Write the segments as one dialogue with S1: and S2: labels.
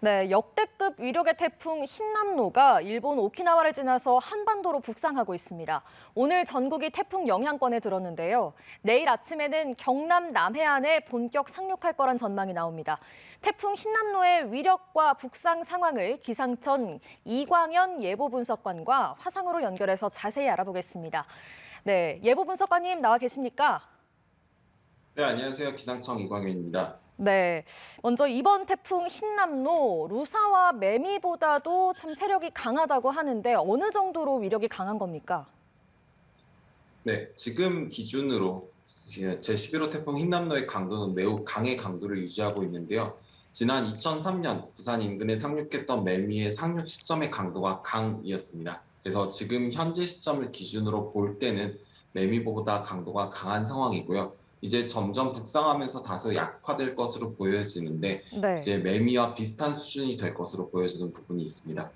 S1: 네, 역대급 위력의 태풍 흰남노가 일본 오키나와를 지나서 한반도로 북상하고 있습니다. 오늘 전국이 태풍 영향권에 들었는데요. 내일 아침에는 경남 남해안에 본격 상륙할 거란 전망이 나옵니다. 태풍 흰남노의 위력과 북상 상황을 기상청 이광현 예보분석관과 화상으로 연결해서 자세히 알아보겠습니다. 네, 예보분석관님 나와 계십니까?
S2: 네, 안녕하세요. 기상청 이광현입니다.
S1: 네, 먼저 이번 태풍 흰남노, 루사와 매미보다도 참 세력이 강하다고 하는데 어느 정도로 위력이 강한 겁니까?
S2: 네, 지금 기준으로 제11호 태풍 흰남노의 강도는 매우 강의 강도를 유지하고 있는데요. 지난 2003년 부산 인근에 상륙했던 매미의 상륙 시점의 강도가 강이었습니다. 그래서 지금 현재 시점을 기준으로 볼 때는 매미보다 강도가 강한 상황이고요. 이제 점점 북상하면서 다소 약화될 것으로 보여지는데
S1: 네.
S2: 이제 매미와 비슷한 수준이 될 것으로 보여지는 부분이 있습니다.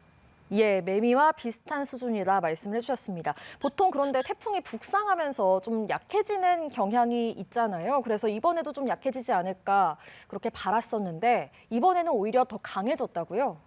S1: 예, 매미와 비슷한 수준이다 말씀을 해주셨습니다. 보통 그런데 태풍이 북상하면서 좀 약해지는 경향이 있잖아요. 그래서 이번에도 좀 약해지지 않을까 그렇게 바랐었는데 이번에는 오히려 더 강해졌다고요?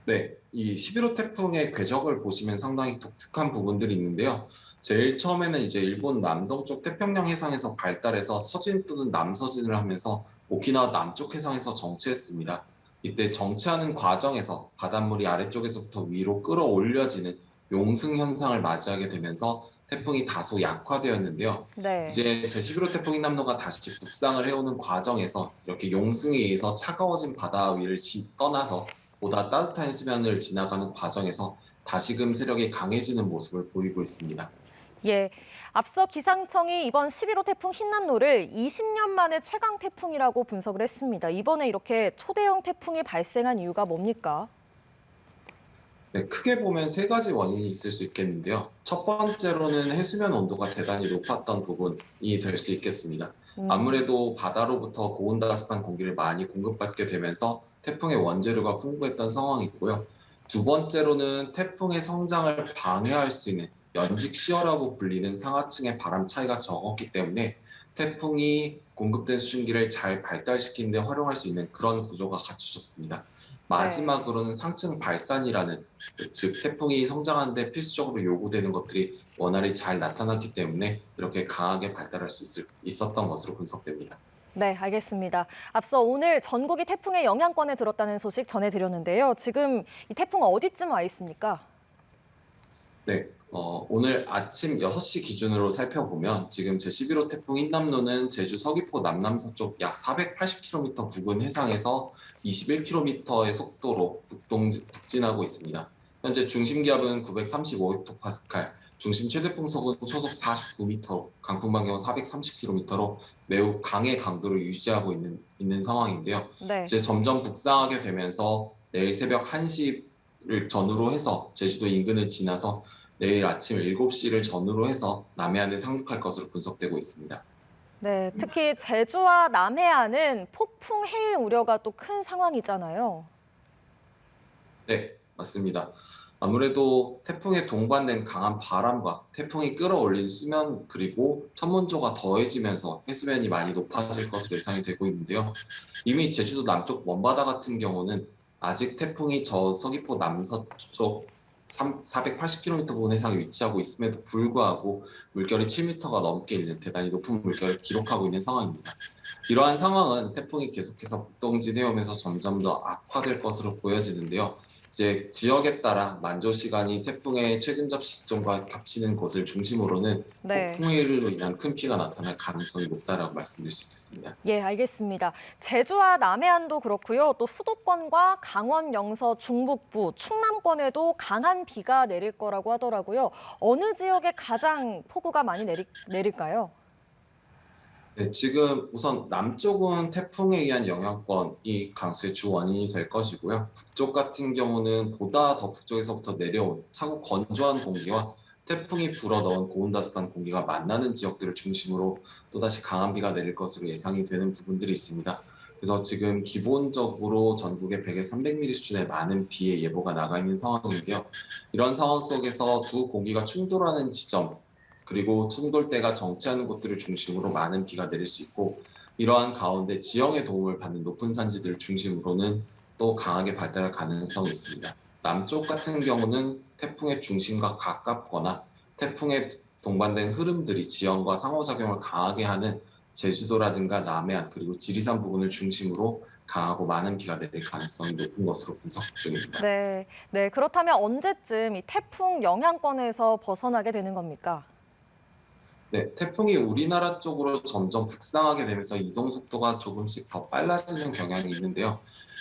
S2: 네, 이 11호 태풍의 궤적을 보시면 상당히 독특한 부분들이 있는데요. 제일 처음에는 이제 일본 남동쪽 태평양 해상에서 발달해서 서진 또는 남서진을 하면서 오키나와 남쪽 해상에서 정체했습니다. 이때 정체하는 과정에서 바닷물이 아래쪽에서부터 위로 끌어올려지는 용승 현상을 맞이하게 되면서 태풍이 다소 약화되었는데요.
S1: 네.
S2: 이제 제11호 태풍 흰남노가 다시 북상을 해오는 과정에서 이렇게 용승에 의해서 차가워진 바다 위를 떠나서 보다 따뜻한 수면을 지나가는 과정에서 다시금 세력이 강해지는 모습을 보이고 있습니다.
S1: 예, 앞서 기상청이 이번 11호 태풍 흰남노를 20년 만에 최강 태풍이라고 분석을 했습니다. 이번에 이렇게 초대형 태풍이 발생한 이유가 뭡니까?
S2: 네, 크게 보면 세 가지 원인이 있을 수 있겠는데요. 첫 번째로는 해수면 온도가 대단히 높았던 부분이 될 수 있겠습니다.
S1: 음,
S2: 아무래도 바다로부터 고온다습한 공기를 많이 공급받게 되면서 태풍의 원재료가 풍부했던 상황이고요. 두 번째로는 태풍의 성장을 방해할 수 있는 연직 시어라고 불리는 상하층의 바람 차이가 적었기 때문에 태풍이 공급된 수증기를 잘 발달시키는 데 활용할 수 있는 그런 구조가 갖춰졌습니다.
S1: 네.
S2: 마지막으로는 상층 발산이라는 즉 태풍이 성장하는 데 필수적으로 요구되는 것들이 원활히 잘 나타났기 때문에 이렇게 강하게 발달할 수 있었던 것으로 분석됩니다.
S1: 네, 알겠습니다. 앞서 오늘 전국이 태풍의 영향권에 들었다는 소식 전해드렸는데요. 지금 이 태풍 어디쯤 와 있습니까?
S2: 네, 오늘 아침 6시 기준으로 살펴보면 지금 제11호 태풍 흰남노는 제주 서귀포 남남서쪽 약 480km 부근 해상에서 21km의 속도로 북진하고 있습니다. 현재 중심 기압은 935헥토파스칼, 중심 최대 풍속은 초속 49m, 강풍 반경은 430km로 매우 강의 강도를 유지하고 있는 상황인데요.
S1: 네.
S2: 이제 점점 북상하게 되면서 내일 새벽 1시를 전후로 해서 제주도 인근을 지나서 내일 아침 7시를 전후로 해서 남해안에 상륙할 것으로 분석되고 있습니다.
S1: 네, 특히 제주와 남해안은 폭풍 해일 우려가 또 큰 상황이잖아요.
S2: 네, 맞습니다. 아무래도 태풍에 동반된 강한 바람과 태풍이 끌어올린 수면 그리고 천문조가 더해지면서 해수면이 많이 높아질 것으로 예상이 되고 있는데요. 이미 제주도 남쪽 먼바다 같은 경우는 아직 태풍이 저 서귀포 남서쪽 480km 부근 해상에 위치하고 있음에도 불구하고 물결이 7m가 넘게 있는 대단히 높은 물결을 기록하고 있는 상황입니다. 이러한 상황은 태풍이 계속해서 북동진해 오면서 점점 더 악화될 것으로 보여지는데요. 이제 지역에 따라 만조 시간이 태풍의 최근 접시 시점과 겹치는 곳을 중심으로는
S1: 네.
S2: 폭풍우로 인한 큰 피해가 나타날 가능성이 높다라고 말씀드릴 수 있겠습니다.
S1: 예, 알겠습니다. 제주와 남해안도 그렇고요. 또 수도권과 강원 영서 중북부, 충남권에도 강한 비가 내릴 거라고 하더라고요. 어느 지역에 가장 폭우가 많이 내릴까요?
S2: 네, 지금 우선 남쪽은 태풍에 의한 영향권이 강수의 주 원인이 될 것이고요. 북쪽 같은 경우는 보다 더 북쪽에서부터 내려온 차고 건조한 공기와 태풍이 불어넣은 고온다습한 공기가 만나는 지역들을 중심으로 또다시 강한 비가 내릴 것으로 예상이 되는 부분들이 있습니다. 그래서 지금 기본적으로 전국에 100에서 300mm 수준의 많은 비의 예보가 나가 있는 상황인데요. 이런 상황 속에서 두 공기가 충돌하는 지점, 그리고 충돌대가 정체하는 곳들을 중심으로 많은 비가 내릴 수 있고 이러한 가운데 지형의 도움을 받는 높은 산지들을 중심으로는 또 강하게 발달할 가능성이 있습니다. 남쪽 같은 경우는 태풍의 중심과 가깝거나 태풍에 동반된 흐름들이 지형과 상호작용을 강하게 하는 제주도라든가 남해안 그리고 지리산 부근을 중심으로 강하고 많은 비가 내릴 가능성이 높은 것으로 분석 중입니다.
S1: 네, 네. 그렇다면 언제쯤 이 태풍 영향권에서 벗어나게 되는 겁니까?
S2: 네, 태풍이 우리나라 쪽으로 점점 북상하게 되면서 이동 속도가 조금씩 더 빨라지는 경향이 있는데요.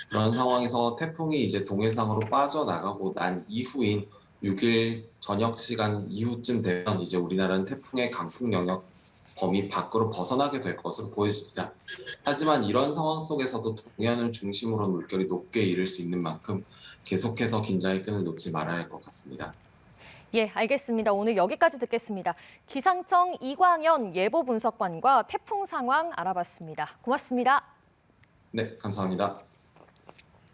S2: 그런 상황에서 태풍이 이제 동해상으로 빠져나가고 난 이후인 6일 저녁 시간 이후쯤 되면 이제 우리나라는 태풍의 강풍 영역 범위 밖으로 벗어나게 될 것으로 보여집니다. 하지만 이런 상황 속에서도 동해안을 중심으로 물결이 높게 이를 수 있는 만큼 계속해서 긴장의 끈을 놓지 말아야 할 것 같습니다.
S1: 예, 알겠습니다. 오늘 여기까지 듣겠습니다. 기상청 이광현 예보 분석관과 태풍 상황 알아봤습니다. 고맙습니다.
S2: 네, 감사합니다.